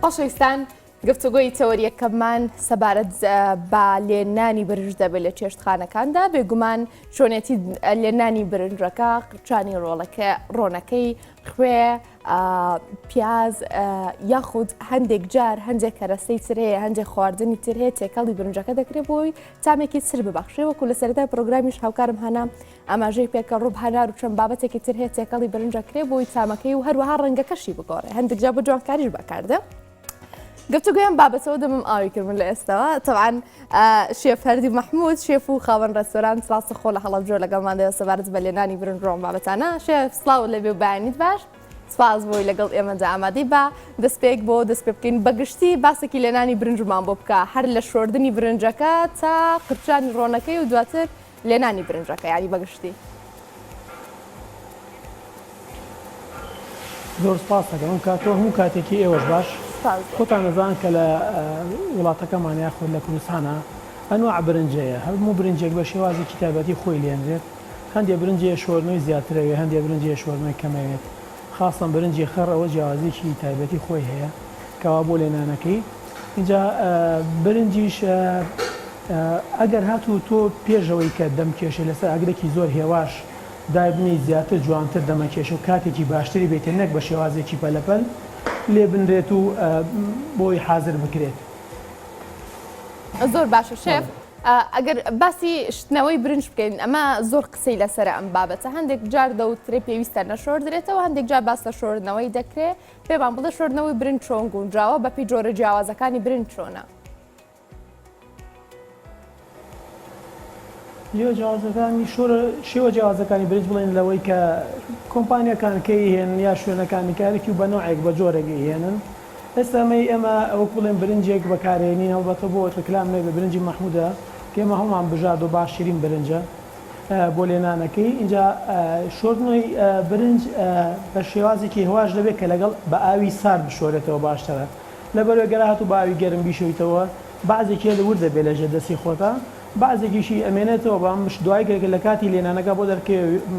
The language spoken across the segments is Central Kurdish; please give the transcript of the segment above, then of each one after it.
خۆشەویستان گفتوگۆی تەوەریەکەمان سەبارەت بە لێنانی برنج دەبێت لە چێشتخانەکاندا بێگومان شۆنێتی لێنانی برنجەکە قرچانی ڕۆنەکەی خوێ پیاز یاخود هەندێک جار هەندێک کەرەستەی تر هەیە هەندێک خواردنی تر هەیە تێکەڵی برنجەکە دەکرێت بۆی تامێکی سر ببەخشێ وەکو لە سەرەتای پرۆگرامیش هاوکارم هەنا ئاماژەی پێکە ڕوب هەنار و چەند بابەتێکی تر هەیە تێکەڵی برنجەکرێت بۆی تامەکەی و هەروەها ڕەنگەکەشی بگۆڕێ هەندێک جا بۆ جوانکاریش بەکاردە. گفتوگویان بابەتەوە دەمم ئاوی کردن لە ئێستاوە تەوان شێف هەردی مەحموود شێف و خاوەن ڕێستۆران سڵاس خۆ لە هەڵەبجۆ لەگەڵماندەوە سەبارەت بە لێنانی برنج ڕۆم بابەتانە شێف سڵاو لەبێ و بەیانیت باش سپاس بۆی لەگەڵ ئێمەدا ئامادەی بە دەستپێک بۆ دەست پێ بکەین بەگشتی باسێکی لێنانی برنجمان بۆ بکە هەر لە شۆردنی برنجەکە تا قرچانی ڕۆنەکەی و دواتر لێنانی برنجەکە یانی بەگشتی. زۆر سپاس دەکەم کاتۆ هەموو کاتێکی ئێوەش باش خۆتان نەزان کە لە وڵاتەکەمان یاخۆ لە کوردستانە ئەنواع برنجەیە هەموو برنجێک بە شێوازێکی تایبەتی خۆی لێنرێت هەندێک برنجێ شۆرنەوەی زیاترەوێت هەندێک برنجێ شۆرنەوەی کەمەوێت خاصن برنجی خەڕ ئەوە جیاوازێکی تایبەتی خۆی هەیە کەوا بۆ لێنانەکەی اینجا برنجیش ئەگەر هاتوو تۆ پێشەوەی کە دەمکێشێ لەسەر ئەگرێکی زۆر هێواش دابنی زیاتر جوانتر دەمەکێش و کاتێکی باشتری بێتێ نەک بە شێوازێکی پەلەپەل لێ بنرێت و بۆی حازر بکرێت. زۆر باشە شێف ئەگەر باسی شتنەوەی برنج بکەین ئەمە زۆر قسەی لەسەر ئەم بابەتە هەندێک جار دەوترێ پێویستە نەشۆردرێتەوە هەندێک جار باس لە شۆردنەوەی دەکرێت پێمان بڵێ شۆردنەوەی برنج چۆن گونجاوە بە پێی جۆرە جیاوازەکانی برنج چۆنە. جیاوازەکانی شێوە جیاوازەکانی برنج بڵێن لەوەی کە کۆمپانیەکان کەی هێن یا شوێنەکانی کارێکی و بە نوعێک بە جۆرەگەی هێنن ئێستامەی ئێمە ئەوە بڵێن برنجێک بەکارێنین هەڵبەتە بۆ ڕکلام نێ بە برنجی مەحموودە کە ئێمە هەڵمان بژاد و باشترین برنجە بۆ لێنانەکەی اینجا شۆردنەوەی برنج بە شێوازێکی هێواش دەبێت کە لەگەڵ بە ئاوی سارد بشۆرێتەوە باشترە لەبەرەوەی گەرا هاتوو بە ئاوی گەرم بیشۆیتەوە بەعزێکی لە ورد دەبێت لەژێر دەستی خۆتە بەعزێکیشی ئەمێنێتەوە بەمش دوای گرێک لە کاتی لێنانەکە بۆ دەرکێ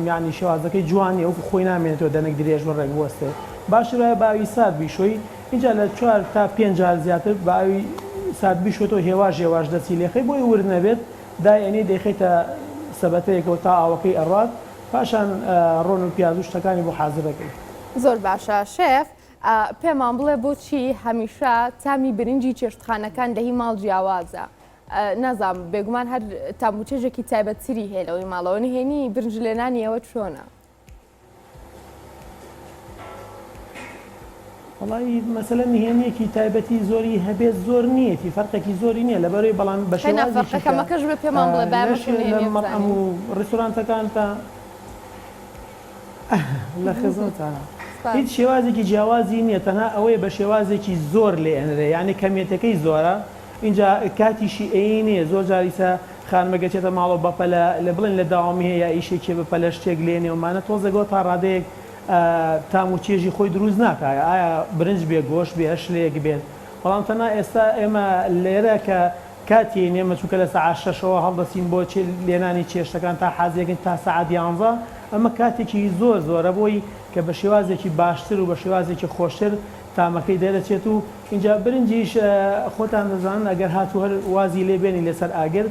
ینی شێوازەکەی جوانی ئەو خۆی نامێنێتەوە دەنێک درێژ بە ڕێک وەستێ باشترە بە ئاوی سارد بیشۆی اینجا لە 4 تا 5 جار زیاتر بە ئاوی سارد بیشۆتەوە هێواش دەستی لێخی بۆی ورد نەبێت دایەنی دەیخیتە سەبەتەیەکەوە تا ئاوەکەی ئەڕات پاشان ڕۆن و پیاز و شتەکانی بۆ حازرەکەی. زۆر باشە شێف پێمان بڵێ بۆچی هەمیشە تامی برنجی چێشتخانەکان لە هی ماڵ جیاوازە نازام بێگومان هەر تاموچێژێکی تایبەتتری هەیە لەوەی ماڵەوە نهێنی برنج لێنانیەوە چۆنە؟ وڵی مەسەلەن نهێنیەکی تایبەتی زۆری هەبێت زۆر نیەتی فەرقێکی زۆری نییە لەبەرەوەی بەڵام بە شێوازەکەمەکەش بێ پێمان بڵێ ئەم و ڕێستۆرانتەکان تا لە خزمەتانە هیچ شێوازێکی جیاوازی نییە تەنها ئەوەیە بە شێوازێکی زۆر لێنرێ یعنی کەمیەتەکەی زۆرە اینجا کاتیشی ئەینێ زۆر جاریسە خانمەگەچێتە ماڵەوە بەپەلە لە بڵێن لە داوامی هەیە ئیشێکی بەپەلە شتێک لێنێومانە تۆزەگەوە تا ڕادەیەک تام و چێژی خۆی دروست ناکایە ئایا برنج بێ گۆشت بێ هەشلەیەک بێت بەڵام تەنها ئێستا ئێمە لێرە کە کاتی نێمە چووکە لە سەعات 6ەوە هەڵدەسین بۆ لێنانی چێشتەکان تا حازێکن تا سەعات 11 ئەمە کاتێکی زۆرە بۆی کە بە شێوازێکی باشتر و بە شێوازێکی خۆشتر تامەکەی دەرەچێت و اینجا برنجیش خۆتان دەزانن ئەگەر هاتوو هەر وازی لێبێنی لەسەر ئاگر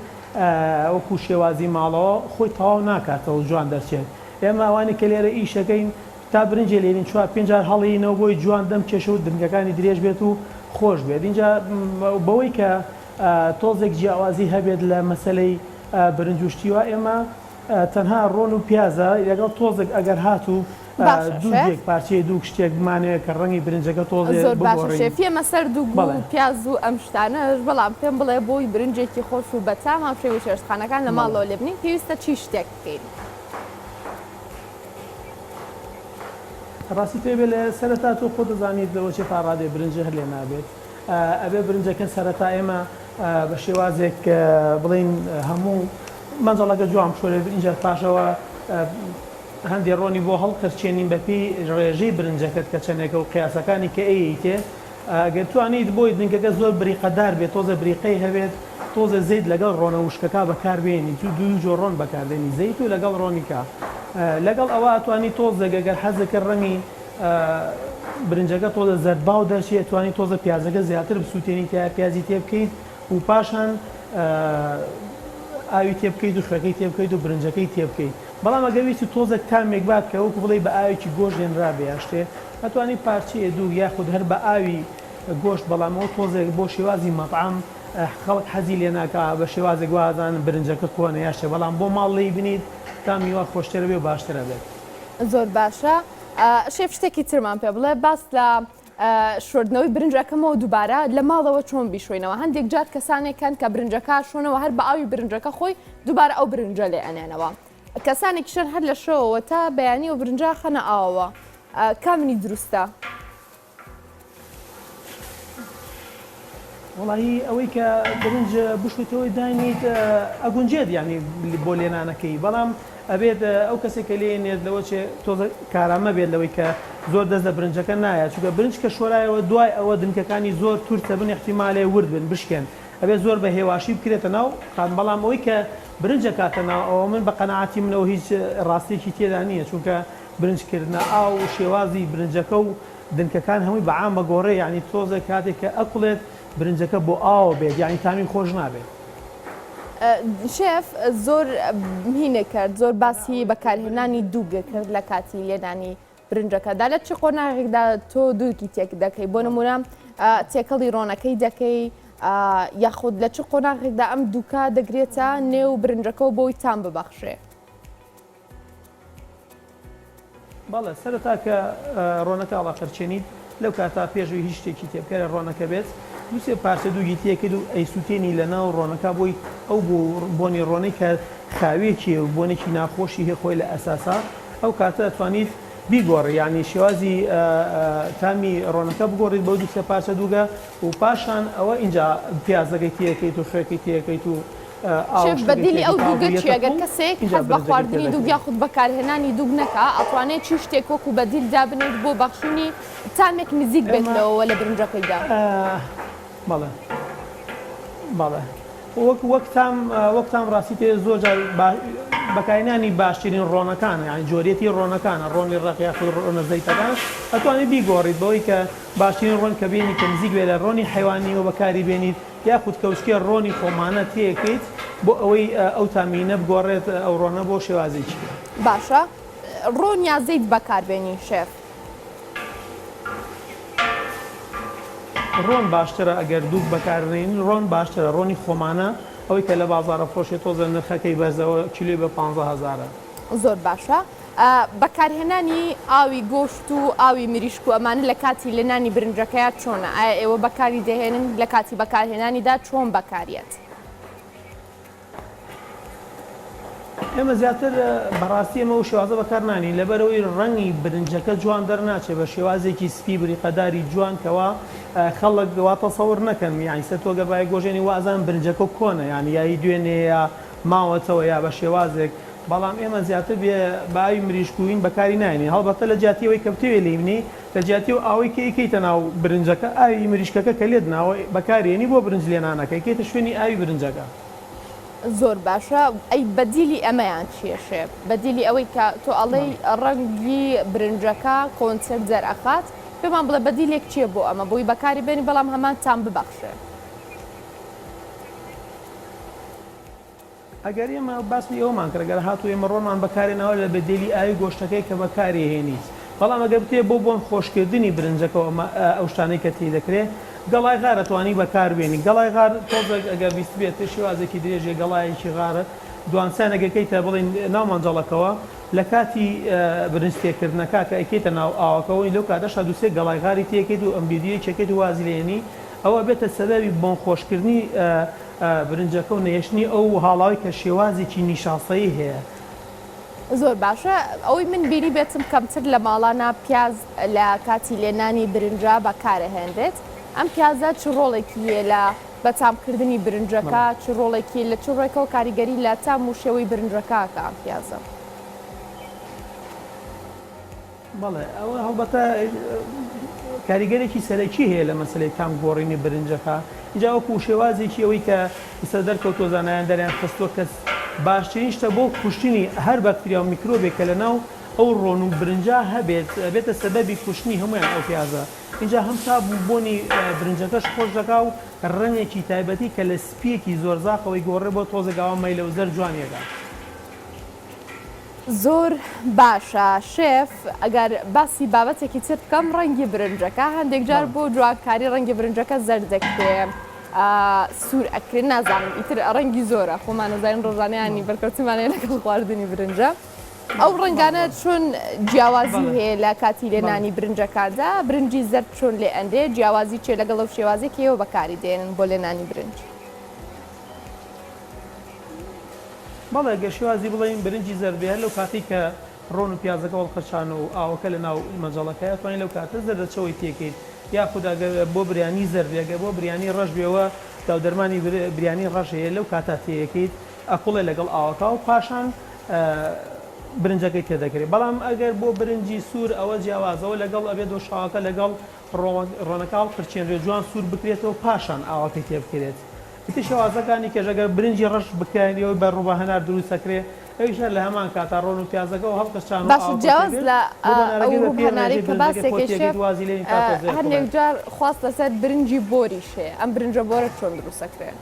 وەکو شێوازی ماڵەوە خۆی تەواو ناکاتەوە جوان دەرچێت ئێمە ئەوانی کە لێرە ئیشەکەین تا برنجێ لێنین 4-5 جار هەڵینەوە بۆی جوان دەم کێشە و دنگەکانی درێژ بێت و خۆش بێت اینجا بەوەی کە تۆزێک جیاوازی هەبێت لە مەسلەی برنجوشتیوە ئێمە تەنها ڕۆن و پیازە لەگەڵ تۆزێک ئەگەر هاتوو دووێک پارچەی دوو شتێک بمانەیە کە ڕەنگی برنجەکە تۆزێ زۆر باشە شێفیە مەسەر دوو پیاز و ئەم شتانەش بەڵام پێم بڵێ بۆی برنجێکی خۆش و بەتام هەمشێوی چێشتخانەکان لە ماڵەوە لێ بنین پێویستە چی شتێک بکەین؟ ڕاستی پێبێ لە سەرەتا تۆ خۆ دەزانیت لەوە چێ تا ڕادێ برنجە هەر لێ نابێت ئەبێ برنجەکە سەرەتا ئێمە بە شێوازێک بڵین هەموو مەنجەڵەکە جوان بشۆرێت اینجا پاشەوە هەندێک ڕۆنی بۆ هەڵقرچێنین بەپی ڕێژەی برنجەکەت کە چەندێکە و قیاسەکانی کە ئەیتێ ئەگەر توانیت بۆی دنگەکە زۆر بریقەدار بێت تۆزە بریقەی هەبێت تۆزە زەید لەگەڵ ڕۆنە وشکەکە بەکاربێنی تو دوو جۆر ڕۆن بەکاردێنی زەیت و لەگەڵ ڕۆنیکە لەگەڵ ئەوە ئەتوانی تۆزێک ئەگەر حەزەکە ڕەنگی برنجەکە تۆزە زەرباو دەرچێت توانی تۆزە پیازەکە زیاتر بسووتێنی تا پیازی تێ بکەیت و پاشان ئاوی تێ بکەیت و خوێکەی تێ بکەیت و برنجەکەی تێ بکەیت. بەڵام ئەگەویستی تۆزە تامێک بات کە وەکو بڵێ بە ئاوێکی گۆشت هێنرا بێ شتێ ئەتوانی پارچەیە دوو یاخود هەر بە ئاوی گۆشت بەڵامەوە تۆزێک بۆ شێوازی مەطعام خەڵک حەزی لێ ناکا بە شێوازێک وازان برنجەکە کۆنە یاشتێ بەڵام بۆ ماڵ لێی بنیت تامیوە خۆشترە بێ و باشترە بێت. زۆر باشە. شێف شتێکی ترمان پێ بڵێ باس لە شۆردنەوەی برنجەکەمەوە دووبارە لە ماڵەوە چۆن بیشوێنەوە. هەندێک جار کەسانێکن کە برنجەکە شۆنەوە هەر بە ئاوی برنجەکە خۆی دووبارە ئەو برنجە لێ ئەنێنەوە. کەسانێکیشن هەر لە شەوەوە تا بەیانی و برنجە خەنە ئاوەوە. کامنی دروستە؟ وڵی ئەوەی کە برنج بشوێتەوەی دانیت ئەگونجێت ینی بۆ لێنانەکەی بەڵام ئەبێت ئەو کەسێکە لێنێت لەوە تۆزە کارامە بێت لەوەی کە زۆر دەست لە برنجەکە نایە چونکە برنج کە شۆرایەوە دوای ئەوە دنکەکانی زۆر تورتە بن احتیمالێ ورد بن بشکێن ئەبێت زۆر بە هێواشی بکرێتە ناو بەڵام ئەوەی کە برنجە کاتە ناو ئەوە من بە قەنەعاتی منەوە هیچ ڕاستێکی تێدا نییە چونکە برنجکردنە ئاو و شێوازی برنجەکە و دنکەکان هەمووی بەعام بە گۆڕێ ینی تۆزە کاتێک کە ئەقڵێت برنجەکە بۆ ئاوە بێت یانی تامی خۆش نابێت. شێف زۆر هینە کرد زۆر باسی بەکارهێنانی دووگە کرد لە کاتی لێدانی برنجەکەدا لە چ قۆناغێکدا تۆ دووکی تێک دەکەی بۆ نمونە تێکەڵی ڕۆنەکەی دەکەی یاخود لە چ قۆناغێکدا ئەم دووکە دەگرێتە نێو برنجەکە و بۆی تام ببەخشێ. بەڵێ سەرەتا کە ڕۆنەکە ئاڵاقەرچێنیت لەو کاتا پێشوی هیچ شتێکی تێبکەرە ڕۆنەکە بێت دووسێ پارچە دووگی تێکرد و ئەیسووتێنی لە ناو ڕۆنەکە بۆی ئەو بۆنی ڕۆنەی کە خاوێکی و بۆنێکی ناخۆشی هێ خۆی لە ئەساسا ئەو کاتە دەتوانیت بیگۆڕ ینی شێوازی تامی ڕۆنەکە بگۆڕیت بەو دووسێ پارچە دووگە و پاشان ئەوە اینجا پیازەکەی تێکەیت و خوێکی تێکەیت و بەدیلی ئەو دووگە چی ئەگەر کەسێک حەز بە خواردنی دووگ یاخود بەکارهێنانی دووگ نەکا ئەتوانێت چی شتێک وەکو بەدیل دابنێت بۆ بەخشینی تامێک نزیک بێتەوە لە برنجەکەیدا. بەڵێ بەڵێ وەک تام ڕاستی تێ زۆر بەکارهێنانی باشترین ڕۆنەکانە یانی جۆرێتی ڕۆنەکانە ڕۆنی ڕقی یاخود ڕۆنە زەیتەکان ئەتوانێت بیگۆڕیت بەوەی کە باشترین ڕۆن کە بینی کە نزیک بێت لە ڕۆنی حیوانی و بەکاری بێنیت یاخود کەوشکێ ڕۆنی خۆمانە تێکیت بۆ ئەوەی ئەو تامینە بگۆڕێت ئەو ڕۆنە بۆ شێوازێکی. باشە ڕۆن یا زەیت بەکاربێنی شێف؟ ڕۆن باشترە ئەگەر دووک بەکاربێنین ڕۆن باشترە ڕۆنی خۆمانە ئەوەی کە لە بازارە فڕۆشێت تۆزە نرخەکەی بەرزەوە کیلۆی بە 15,000. زۆر باشە. بەکارهێنانی ئاوی گۆشت و ئاوی مریشک و ئەمانە لە کاتی لێنانی برنجەکەیە چۆنە؟ ئایا ئێوە بەکاری دەهێنن لە کاتی بەکارهێنانیدا چۆن بەکارێت؟ ئێمە زیاتر بەڕاستی ئەمە و شێوازە بەکارنانی لەبەرەوەی ڕەنگی برنجەکە جوان دەرناچێت بە شێوازێکی سپی بریقەداری جوان کەوا خەڵک واتە سەور نەکەن یانی سەر تۆ گەڕای گۆژێنی وازان برنجەکە کۆنە یانی یایی دوێنێ یا ماوەتەوە یا بە شێوازێک بەڵام ئێمە زیاتر بێ باوی مریشکوین بەکاری ناینی هەڵبەتە لە جیاتیەوەی کە بتوێ لێمنی لە جیاتی و ئاوەی کە ئیکەیتە ناو برنجەکە ئاوی مریشکەکە کە لێت ناوە بەکارێنی بۆ برنج لێنانەکە کێتە شوێنی ئاوی برنجەکە. زۆر باشە. ئەی بەدیلی ئەمەیان چیە شێف؟ بەدیلی ئەوەی کە تۆ ئەڵەی ڕەنگی برنجەکە کۆنسەر جەرئەخات پێمان بڵێ بەدیلێک چییە بۆ ئەمە بۆی بەکاری بێنی بەڵام هەمان تام ببەخشێ؟ ئەگەر ئێمە باسی ئەومان کردگەر هاتوو ئێمە ڕۆمان بەکارێنەوە لە بەدێلی ئاوی گۆشتەکەی کە بەکاری هێنیت بەڵام ئەگەر بتێ بۆن خۆشکردنی برنجەکەەوە ئەو شتانەی کە تی دەکرێت گەڵای غارە توانی بەکاربێنی گەڵای غار تۆزێک ئەگەر بیست بێت شێوازێکی درێژێ گەڵایەکی غارە دوانسانەگەکەی تا بڵین ناو مەنجەڵەکەەوە لە کاتی برنج تێکردنەکە کە ئەیکێتە ناو ئاوەکەەوەی لەو کاتەشا دووسێ گەڵای غاری تێکێت و ئەم ویدیۆی چەکێت و وازلێنی ئەوە بێتە سەبەبی بۆن خۆشکردنی برنجەکە و نەیەشتنی ئەو هاڵاوی کە شێوازێکی نیشاسایی هەیە. زۆر باشە. ئەوەی من بینی بێتم کەمتر لە ماڵانە پیاز لە کاتی لێنانی برنجە بەکارەهێنرێت ئەم پیازە چ ڕۆڵێکی هەیە لە بەتامکردنی برنجەکە چ ڕۆڵێکی لە چ ڕێکەوە کاریگەری لە تام و شێوەی برنجەکەکە ئەم پیازە؟ بەڵێ ئەوە هەڵبەتە کاریگەرێکی سەرەکی هەیە لە مەسلەی تام گۆڕینی برنجەکە اینجا وەکو شێوازێکی ئەوەی کە ئێستا دەرکەوتۆ زانایان دەریان خستۆ کەس باشترین شتە بۆ کوشتنی هەر بەکتریا و میکرۆبێک کە لە ناو ئەو ڕۆن و برنجا هەبێت بێتە سەبەبی کوشتنی هەمویان ئەو پیازە اینجا هەم تا بوونی برنجەکەش خۆش دەکا و ڕەنێکی تایبەتی کە لە سپیەکی زۆر زاخەوەی گۆڕێ بۆ تۆزێکاوە مەیلە و زەر جوانیەکە. زۆر باشە شێف ئەگەر باسی بابەتێکی تر بکەم ڕەنگی برنجەکە هەندێک جار بۆ جوانکاری ڕەنگی برنجەکە زەردەک پێ سوور ئەکرێن نازانم ئیتر ڕەنگی زۆرە خۆمان نەزانین ڕۆژانەیانی بەرکەوتمانەیە لەگەڵ خواردنی برنجە ئەو ڕەنگانە چۆن جیاوازی هەیە لە کاتی لێنانی برنجەکاندا برنجی زەرد چۆن لێ ئەندێ جیاوازی چێ لەگەڵ ئەو شێوازێکەوە بەکاری دێنن بۆ لێنانی برنج. بەڵێ گە شێوازی بڵێین برنجی زەربێ لەو کاتی کە ڕۆن و پیازەکە وەڵخەشان و ئاوەکە لە ناو مەنجەڵەکەی توانین لەو کاتە زەردەچەوەی تێکەیت یاخود بۆ بریانی زەربێگە بۆ بریانی ڕەش بێەوە داودەرمانی بریانی ڕەش هەیە لەو کاتە تێیەکەیت ئەقوڵێ لەگەڵ ئاوەکە و پاشان برنجەکەی تێدەکرێت بەڵام ئەگەر بۆ برنجی سوور ئەوە جیاوازەوە لەگەڵ ئەبێت دۆشاوەکە لەگەڵ ڕۆنەکاڵ پرچێنرێ جوان سوور بکرێتەوە پاشان ئاوەکەی تێ بکرێت. ئیتر شێوازەکانی کەژەگەر برنجی ڕەش بکەنەوەی بە ڕووبە هەنار دروستەکرێ ئەویشە لە هەمان کاتا ڕۆن و پیازەکە و هەڵقەشان باش جیاواز لە هەناری کە باسێکی شێف هەندێک جار خواست لەسەر برنجی بۆریش هەیە ئەم برنجە بۆرە چۆن دروستەکرێن.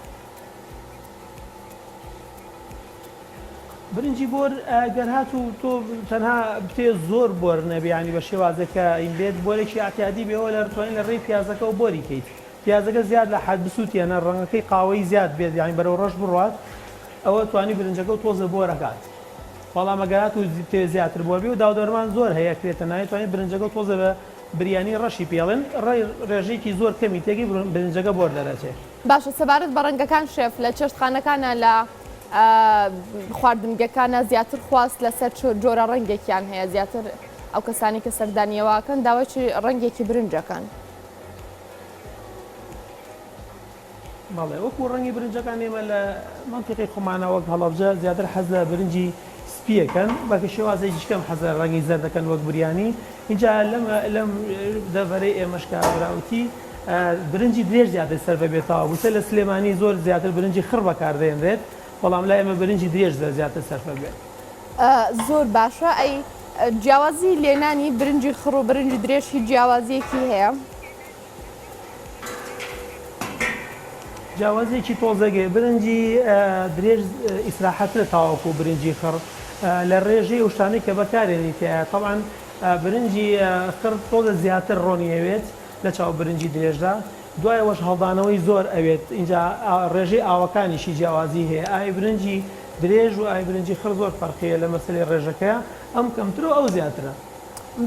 برنجی بۆر گەر هات و تۆ تەنها بتێ زۆر بۆر نەبیانی بە شێوازەکە ئین بێت بۆرێکی ئاعتیادی بێەوە لە توانین لە ڕێی پیازەکە و بۆری کەیت پیازەکە زیاد لە حد بسووتیانە ڕەنگەکەی قاوەی زیاد بێت یانی بەرەو ڕەش بڕات ئەوە توانی برنجەکە و تۆزە بۆرەکات بەڵام ئەگەرات و تێ زیاتر بۆ بێ و داودەرمان زۆر هەیە کرێتە ناوی توانین برنجەکە و تۆزە بە بریانی ڕەشی پێڵێن ڕێژەیەکی زۆر کەمی تێکی برنجەکە بۆر دەرەچێت. باشە سەبارەت بە ڕەنگەکان شێف لە چێشتخانەکانە لە خواردنگەکانە زیاتر خواست لەسەر جۆرە ڕەنگێکیان هەیە زیاتر ئەو کەسانی کە سەردانیەوەکەن داوای ڕەنگێکی برنجەکان. بەڵێ وەکو ڕەنگی برنجەکان ئێمە لە منتیقی خۆمانەوەک هەڵەبجە زیاتر حەز لە برنجی سپیەکەن بەکە شێوازێکی کەم حەز لە ڕەنگی زەردەکەن وەک بریانی اینجا لەم دەڤەرەی ئێمەشکا براوتی برنجی درێژ زیاتر سەر بێتەوە بووسە لە سلێمانی زۆر زیاتر برنجی خڕ بەکاردێنرێت بەڵام لای ئێمە برنجی درێژ زیاتر سەرفە بێت. زۆر باشە ئەی جیاوازی لێنانی برنجی خڕ و برنجی درێژی جیاوازیەکی هەیە. جیاوازێکی تۆزەگەی برنجی درێژ ئیسراحەترە تاوەکو برنجی خڕ لە ڕێژەی شتانەی کە بەکارێنیتە تەڵان برنجی خڕ تۆزە زیاتر ڕۆنیەوێت لە چاو برنجی درێژدا دوایەوەش هەڵدانەوەی زۆر ئەوێت اینجا ڕێژەی ئاوەکانیشی جیاوازی هەیە ئای برنجی درێژ و ئای برنجی خڕ زۆر فەرقیە لە مەسلەی ڕێژەکەیە ئەم کەمتر و ئەو زیاترە.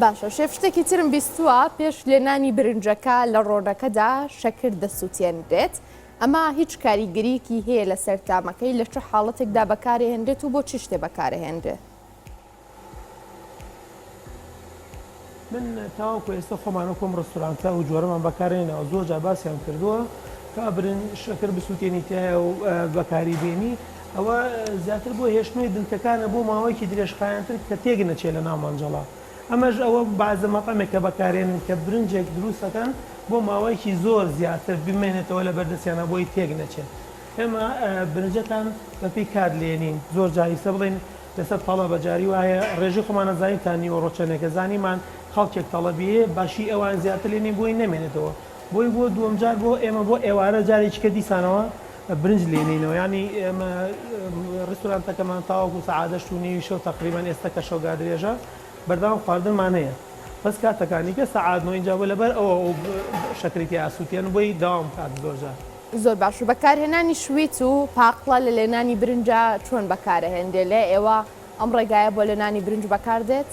باشە شێف شتێکی ترم بیستووە پێش لێنانی برنجەکە لە ڕۆنەکەدا شەکر دەسووتێنرێت ئەمە هیچ کاریگەریەکی هەیە لە سەرتامەکەی لە چه حاڵەتێکدا بەکارهێنرێت و بۆ چ شتێ بەکارهێنرێت. من تاوەکو ئێستا خۆمانە کۆم ڕستورانتە و جۆرەمان بەکارێنەوە زۆر جا باسییان کردووە کە برن شەکر بسووتێنی تایە و بەکاری بێنی ئەوە زیاتر بۆ هێشتنەوەی دنتەکانە بۆ ماوەیەکی درێژخایەنتر کە تێک نەچێت لە ناو مەنجەڵە ئەمەش ئەوە بەعزە مەقەمێکە بەکارێنن کە برنجێک دروستەکەن بۆ ماوەیەکی زۆر زیاتر بمێنێتەوە لە بەردەستیانە بۆی تێک نەچێت. ئێمە برنجەتان بەپی کار لێنین زۆر جاریسە بڵین لەسەر تەڵە بەجاری وایە ڕێژی خۆمانە زانیتانی و ڕۆچەنێکە زانیمان خەڵکێک تەڵەبیە باشی ئەوان زیاتر لێنین بۆی نەمێنێتەوە بۆی بۆ دووەم جار بۆ ئێمە بۆ ئێوارە جارێککە دیسانەوە برنج لێنینەوە ینی ئێمە ڕستورانتەکەمان تاوەکو سەعادەشت و نیوی شەو تقریبان ئێستا کە شەوگا درێژە بەردەوام خواردنمان هەیە بەس کاتەکانی کە سەعادنەوە اینجا بۆ لەبەر ئەوە شەکرێکی ئاسووتیان بۆی داوام کات زۆرجار. زۆر باش و بەکارهێنانی شویت و پاقڵە لە لێنانی برنجە چۆن بەکارهێندێ لێ ئێوە ئەم ڕێگایە بۆ لێنانی برنج بەکاردێت؟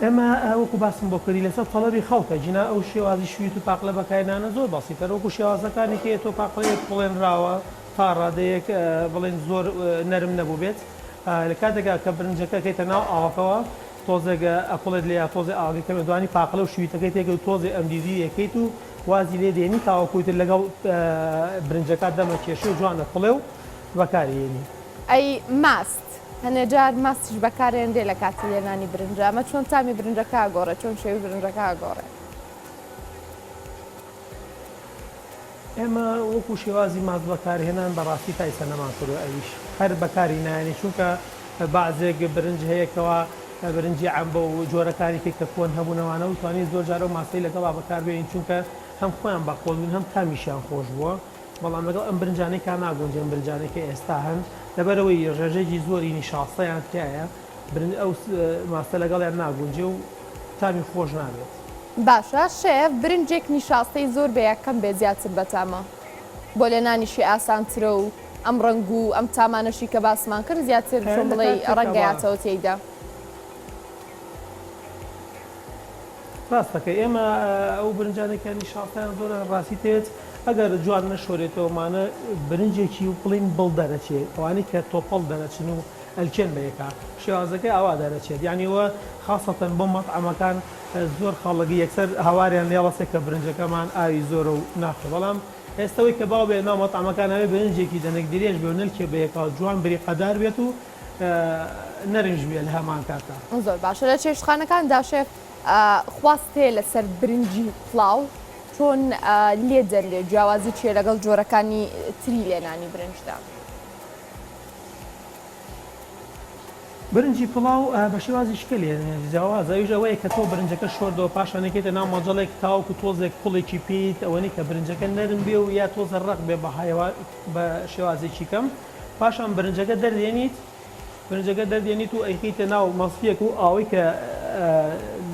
ئێمە وەکو باسم بۆ کردی لەسەر تەڵەبی خەڵکە جینا ئەو شێوازی شویت و پاقلە بەکارهێنانە زۆر بەسیتەر وەکو شێوازەکانی کە تۆ پاقلەیەک بڵێنراوە تا ڕادەیەک بڵێن زۆر نەرم نەبوو بێت لە کاتێکا کە برنجەکەکەیتە ناو ئاوەکەوە تۆزێکە ئەقڵێت لێ تۆزی ئاگەکەمە دوانی پاقلە و شویتەکەی تێک و تۆزی ئەمدیدی یەکەیت و وازی لێ دێنی تاوەکویتر لەگەڵ برنجەکە دەمە کێشی و جوانە فڵێ و بەکارهێنی. ئەی ماست هەنێجار ماستیش بەکارهێندێ لە کاتی لێنانی برنجە ئەمە چۆن تامی برنجەکە گۆڕێ چۆن شێوی برنجەکە گۆڕێ؟ ئێمە وەکو شێوازی ماست بەکارهێنان بەڕاستی تایسە نەمان کردو ئەویش هەر بەکاری نایانی چونکە بەعزێک برنج هەیەکەوە برنجی عەمبە و جۆرەکانێکی کە کۆن هەبوونەوانە و توانین زۆر جارە و ماسەی لەگەڵا بەکاربێنین چونکە هەم خۆیان بەخۆڵبوون هەم تامیشیان خۆش بووە بەڵام لەگەڵ ئەم برنجانەی کا ناگونجن برنجانێکی ئێستا هەن لەبەرەوەی ڕێژەیەکی زۆری نیشاستەیان تایە ئەو ماسە لەگەڵیان ناگونجێ و تامی خۆش نابێت. باشە شێف برنجێک نیشاستەی زۆر بە یەکەم بێ زیاتر بەتامە بۆ لە نانیشی ئاسانترە و ئەم ڕنگ و ئەم تامانەشی کە باسمان کرد زیاتر چۆن بڵێ ڕەنگەیاتەوە تێیدا. ڕاستەکە ئێمە ئەو برنجانێکە نیشاستیان زۆرە ڕاستی تێت ئەگەر جوان نەشۆرێتەوەمانە برنجێکی و بڵین بڵ دەرەچێت ئەوانەی کە تۆپەڵ دەرەچن و ئەلچێن بە یەکە شێوازەکەی ئاوا دەرەچێت یعنیوە خاصەتەن بۆ مەطعەمەکان زۆر خاڵگی یەکسەر هاواریان لێڵەسێک کە برنجەکەمان ئاوی زۆرە و ناخۆ بەڵام ئێستەوەی کە باو بێت ناو مەطعەمەکان هەوێ برنجێکی دەنێک درێژ بێ و نلکێ بە یەکە جوان بری قەدار بێت و نەرنج بێت لە هەمان کاتە. زۆر باشە لە چێشتخانەکاندا شێف خواستێ لەسەر برنجی پڵاو چۆن لێ دەرێ جیاوازی چیە لەگەڵ جۆرەکانی تری لێنانی برنجدا. برنجی پڵاو بە شێوازی شکلێ جیاوازەویش ئەوەیە کە تۆ برنجەکە شۆردەوە پاشانەکەیتە ناو مۆجەڵێک تاوەکو تۆزێک پڵێکی پیت ئەوەنی کە برنجەکە نەرم بێ و یا تۆزە ڕق بێ بە شێوازێکی کەم پاشان برنجەکە دەردێنیت و ئەیخیتە ناو مەسفیەک و ئاوەی کە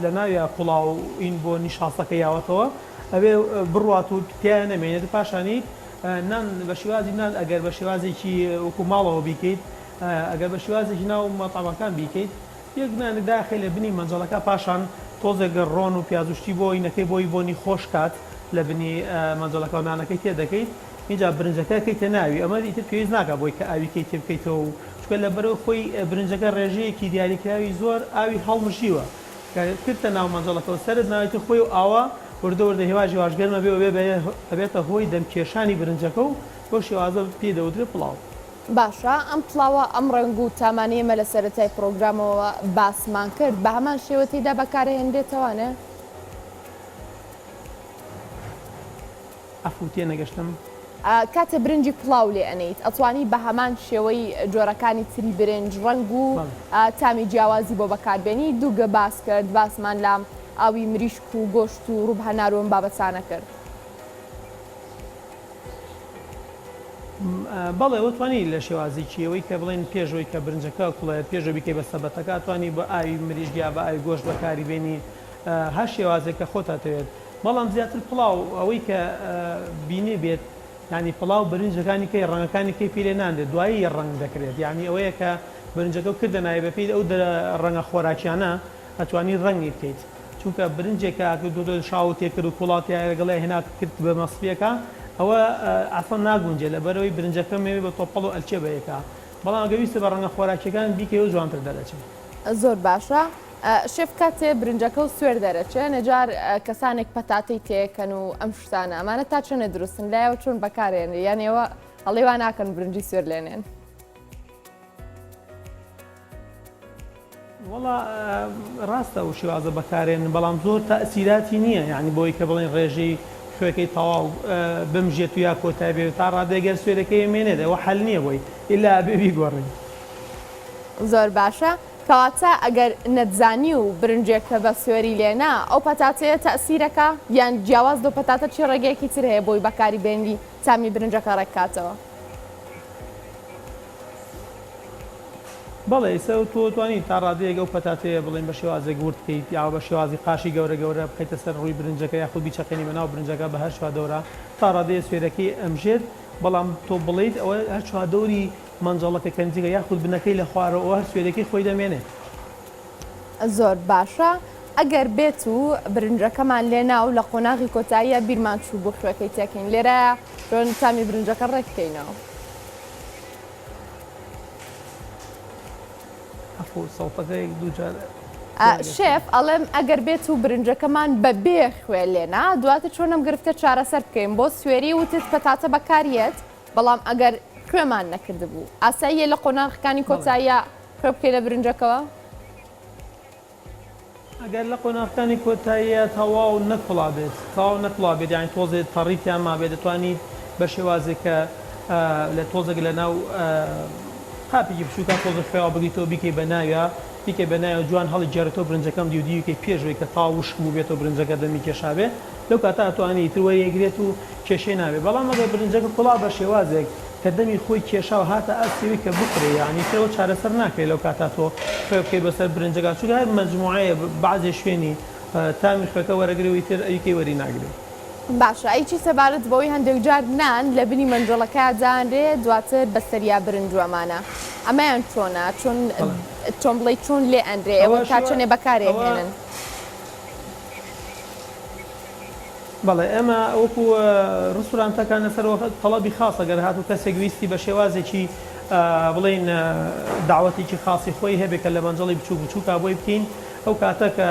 لە ناویە پڵاو ئین بۆ نیشاسەکە یاوەتەوە ئەوێ بڕات و تیان نەمێنێت پاشانی نان بە شێوازی نان ئەگەر بە شێوازێکی وەکو ماڵەوە بیکەیت ئەگەر بە شێوازێکی ناو مەطعەمەکان بیکەیت یەک نانێک داخێ لە بنی مەنجەڵەکە پاشان تۆزێگە ڕۆن و پیازوشتی بۆ ئینەکەی بۆی بۆنی خۆش کات لە بنی مەنجەڵەکە و نانەکەی تێ دەکەیت اینجا برنجەکە کەیتە ناوی ئەمە ئیتر پێویست ناکە بۆی کە ئاویکەی تێ بکەیتەوە و چکە لە بەرەو خۆی برنجەکە ڕێژەیەکی دیاریکراوی زۆر ئاوی هەڵمژیوە کردتە ناو مەنجەڵەکە و سەرت ناوێتە خۆی و ئاوا وردە هێواژی واشگەرمە بێ ئەبێتە هۆی دەمکێشانی برنجەکە و بۆ شێوازە پێ دەوترێت پڵاو. باشە ئەم پڵاوە ئەم ڕنگ و تامانەیەمە لە سەرەتای پرۆگرامەوە باسمان کرد بە هەمان شێوەتیدا بەکارهێنرێتەوانە؟ ئەفوتێ نەگەشتم. کاتێ برنجی پڵاو لێ ئەنیت ئەتوانی بە هەمان شێوەی جۆرەکانی تری برنج ڕنگ و تامی جیاوازی بۆ بەکاربێنی دووگە باس کرد باسمان لام ئاوی مریشک و گۆشت و ڕووب هەناروم بابەتانە کرد. بەڵێ وتوانی لە شێوازیکیەوەی کە بڵێن پێشەوەی کە برنجەکە کوڵێت پێشەوە بیکەی بە سەبەتەکە توانی بە ئاوی مریشگیا بە ئاوی گۆشت بەکاری بێنی هەر شێوازێکە خۆتاتەوێت بەڵام زیاتر پڵاو ئەوەی کە بینێ بێت ینی پڵاو برنجەکانی کەی ڕەنگەکانی کەی پێ ناندێت دوایی ڕنگ دەکرێت یعنی ئەوەیە کە برنجەکە و کردە نایە بەپی ئەو ڕەنگە خۆراکیانە ئەتوانی ڕەنگی بکەیت چونکە برنجێکە دو شاو تێکرد و کوڵاتی لەگەڵی هێنا کرد بە مەسفیەکە ئەوە ئاسان ناگونجێت لە بەرەوەی برنجەکە مێوێ بە تۆپەڵ و ئەلچێ بەیەکە بەڵام گەویستە بە ڕەنگە خۆراکیەکان بیکەی و جوانتر دەرەچێت. زۆر باشە شێف کاتێ برنجەکە و سوێر دەرەچێت نەجار کەسانێک پەتاتەی تێکەن و ئەم شتانە ئەمانە تا چۆنە دروستن لایەوە چۆن بەکارێنێ یانەوە هەڵێوان ناکەن برنجی سوێر لێنێن. وڵا ڕاستە و شێوازە بەکارێن بەڵام زۆر تەئسیراتی نییە یعنی بۆی کە بڵێن ڕێژەی خوێەکەی تەواو بمژێت و یا کۆتای بێت تا ڕادێگەر سوێرەکەی مێنێت ئەوە حەل نییە بۆی ئیلا بێبی گۆڕین. زۆر باشە کەواتە ئەگەر نەتزانی و برنجێکە بە سوێری لێنا ئەو پەتاتەیە تەئسیرەکە یان جیاواز دو پەتاتە چی ڕێگەیەکی تر هەیە بۆی بەکاری بێنی تامی برنجەکە ڕێککاتەوە؟ بەڵێ ئێستا تۆ توانی تا ڕادەیەک ئەو پەتاتەیە بڵێن بە شێوازێک ورد بکەیت یا بە شێوازی قاشی گەورە بخەیتە سەر ڕووی برنجەکە یاخود بیچەقێنی بەناو برنجەکە بە هەر چوادەورە تا ڕادەیە سوێرەکەی ئەمژێت بەڵام تۆ بڵیت ئەوە هەر چوادەوری مەنجەڵەکە کەنجەکە یاخود بنەکەی لە خوارەوە هەر سوێرەکەی خۆی دەمێنێت. زۆر باشە ئەگەر بێت و برنجەکەمان لێنا و لە قۆناغی کۆتاییە بیرمان چوو بۆ خوێەکەی تێکەین لێرە چۆن تامی برنجەکە ڕێککەینەوە. سەڵتەکەی دووجار شێف ئەڵێم ئەگەر بێت و برنجەکەمان بە بێ خوێ لێنا دواتر چۆنم گرفتە چارەسەر بکەین بۆ سوێری وتت پەتاتە بەکارێت بەڵام ئەگەر خوێمان نەکرد بوو ئاساییە لە قۆناغەکانی کۆتاییە خوێ بکەین لە برنجەکەەوە؟ ئەگەر لە قۆناغەکانی کۆتاییە تەواو نەکڵا بێت یانی تۆزێت تەڕیتیان ما بێت دەتوانیت بە شێوازێکە لە تۆزێک لە ناو قاپێکی بچووکە تۆزە خوێوە بگریتەوە بیکەی بە ناویە بیکەی بە ناوە جوان هەڵی جارێتەوە برنجەکەم دیودیوکەی پێشوەی کە تا وشک بوو بێتەوە برنجەکە دەمی کێشابێ لەو کاتا ئەتوانێت ئیتر وەریەگرێت و کێشەی نابێت بەڵام ئەگەر برنجەکە کوڵا بە شێوازێک کە دەمی خۆی کێشاوە هاتە ئەسیوی کە بکڕێ یعنی ترەوە چارەسەر ناکرێت لەو کاتا تۆ خوێ بکەی بەسەر برنجەکە چونکە هەر مەجموعەیە بەعزێ شوێنی تامی خوێەکە وەرەگرێ و ئیتر ئەیکەی وەری ناگرێت. باشە ئەیچی سەبارەت بەوەی هەندێک جار نان لە بنی مەنجەڵەکە جانرێ دواتر بەسەریا برنجوەمانە ئەمەیان چۆنە چۆن بڵێ چۆن لێ ئەندرێ ئەوە تا چۆنێ بەکارێهێنن. بەڵێ ئەمە وەکو ڕستورانتەکانە سەر تەڵەبی خاصە گەر هاتوو کەسێک ویستی بە شێوازێکی بڵین داوەتێکی خاصی خۆی هەبێت کە لە مەنجەڵی بچوو بچووکە بۆی بکەین ئەو کاتە کە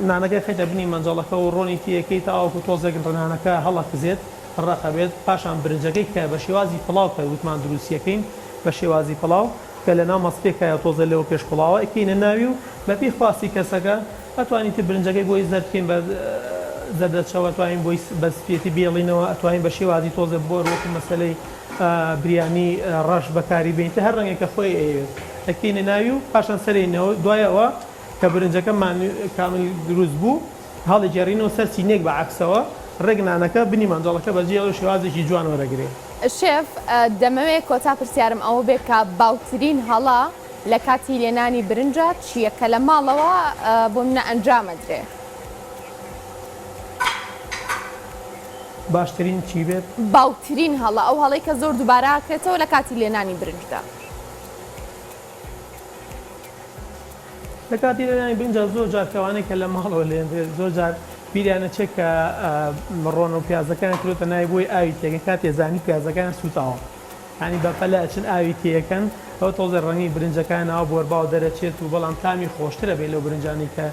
نانەکە خەیتە بنی مەنجەڵەکە و ڕۆنی تیەکەی تاوەکو تۆزێک ڕنانەکە هەڵەکزێت ڕەخە بێت پاشان برنجەکەی کە بە شێوازی پڵاو کە وتمان دروستیەکەین بە شێوازی پڵاو کە لە ناو مەستێکە تۆزە لەوە پێش پڵاوە ئەکەینە ناوی و بەپی خواستی کەسەکە ئەتوانیت برنجەکەی بۆی زەرکەین بە زەردەچەوە توانین بۆی بەسپێتی بێڵینەوە ئەتوانین بە شێوازی تۆزە بۆ وەکو مەسەلەی بریانی ڕەش بەکاری بین هەر ڕەنگێکە خۆی ئەوێت ئەکەینە ناوی و پاشان سەرینەوە دوایەوە کە برنجەکەمان کامل دروست بوو هەڵی جێڕینەوە سەر سینێک بە عکسەوە ڕێگنانەکە بنی مەنجەڵەکە بەجێ و شێوازێکی جوان وەرەگرێت. شێف دەمەوێت کۆتا پرسیارم ئەوە بێت کە باوترین هەڵا لە کاتی لێنانی برنجە چییە کە لە ماڵەوە بۆ منە ئەنجامەدرێ؟ باشترین چی بێت؟ باوترین هەڵا ئەو هەڵی کە زۆر دووباراکرێتەوە لە کاتی لێنانی برنجدا. لە کاتی لێنانی برنجە زۆر جار کەوانەی کە لە ماڵەوە لێنرێت زۆر جار بیریانە چێک کە ڕۆن و پیازەکان کرێتە نای بۆی ئاوی تێکەکە کاتێ زانی پیازەکان سوتاوە ینی بەپەلە ئەچن ئاوی تێەکەن ئەو تۆزە ڕەنگی برنجەکان ناوە بۆرباو دەرەچێت و بەڵام تامی خۆشترە بێت لەو برنجانی کە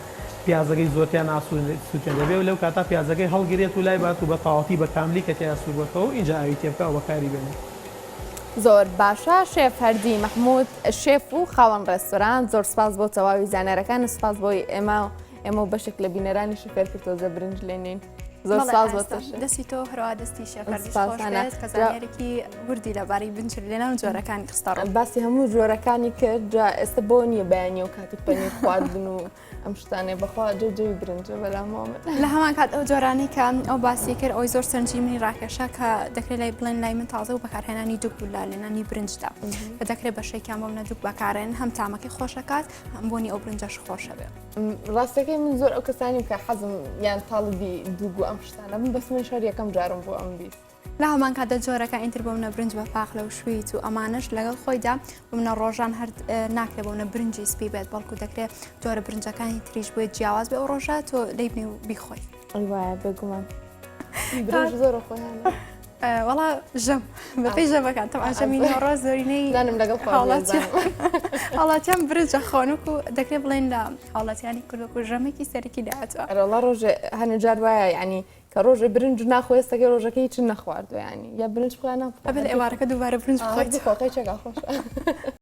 پیازەکەی زۆرتیان ئاسووتێن دەبێت و لەو کاتا پیازەکەی هەڵگرێت و لای بات و بە تەواوەتی بە کاملی کە تیا سووربەتەوە اینجا ئاوی تێبکە و بەکاری بێنێت. زۆر باشە شێف هەردی مەحموود شێف و خاوەن ڕێستۆران زۆر سپاس بۆ تەواوی زانەرەکان سپاس بۆی ئێمە بەشێک لە بینەرانی شوفێر کردۆزە برنج لێنین. زۆر سپاس بۆ دەستی تۆ هەروە دەستی شێف هەردی خۆش کە زانیارێکی وردی لەبارەی بنج لێنان و جۆرەکانی خستەڕۆ باسی هەموو جۆرەکانی کرد ئێستا بۆ نییە بەیانی و کاتی پەنیر خواردن و ئەم شتانێ بەخوا جێجێوی برنجە بەلامەوە لە هەمان کات ئەو جۆرانەی کە ئەو باسی کرد ئەوی زۆر سەرنجیمنی ڕاکێشە کە دەکرێت لای بڵێن لای من تازە و بەکارهێنانی دوک بوو لە لێنانی برنجدا کە دەکرێت بەشێکیان بۆ منە دوک بەکارێن هەم تامەکەی خۆشەکات هەم بۆنی ئەو برنجەش خۆشە بێ. ڕاستەکەی من زۆر ئەو کەسانی کە حەزم یان تاڵبی دووگ و ئەم شتانە من بەس من شەر یەکەم جارم بۆ ئەم بیست. لە هەمان کاتە جۆرەکە ئینتر بۆ منە برنج بە پاخلە و شویت و ئەمانش لەگەڵ خۆیدا بۆ منە ڕۆژان هەر ناکرێت بۆ منە برنجی سپی بێت بەڵکو دەکرێت جۆرە برنجەکانی تریش بێت جیاواز بێ ئەو ڕۆژە تۆ لەی بنێ و بیخۆی. وایە بێگومان برنج زۆر خۆیانە. وەڵا ژەم بەپی ژەمەکان تەم ئاژەمینی ڕۆ زۆرینەی دانم لەگەڵ هاڵاتیان برنجە خۆنک و دەکرێت بڵێن لە هاوڵاتیانی کوردوک و ژەمێکی سەرکی داهاتوە. ئەرەڵا ڕۆژێ هەنە جار وایە ینی کە ڕۆژە برنج ناخۆ ئێستاکە ڕۆژەکەی چ نەخواردو ینی یا برنج خۆیان ناخۆ ئەبێت ئێوارەکە دووبارە برنج بخۆیت خۆی چێکا خۆشە.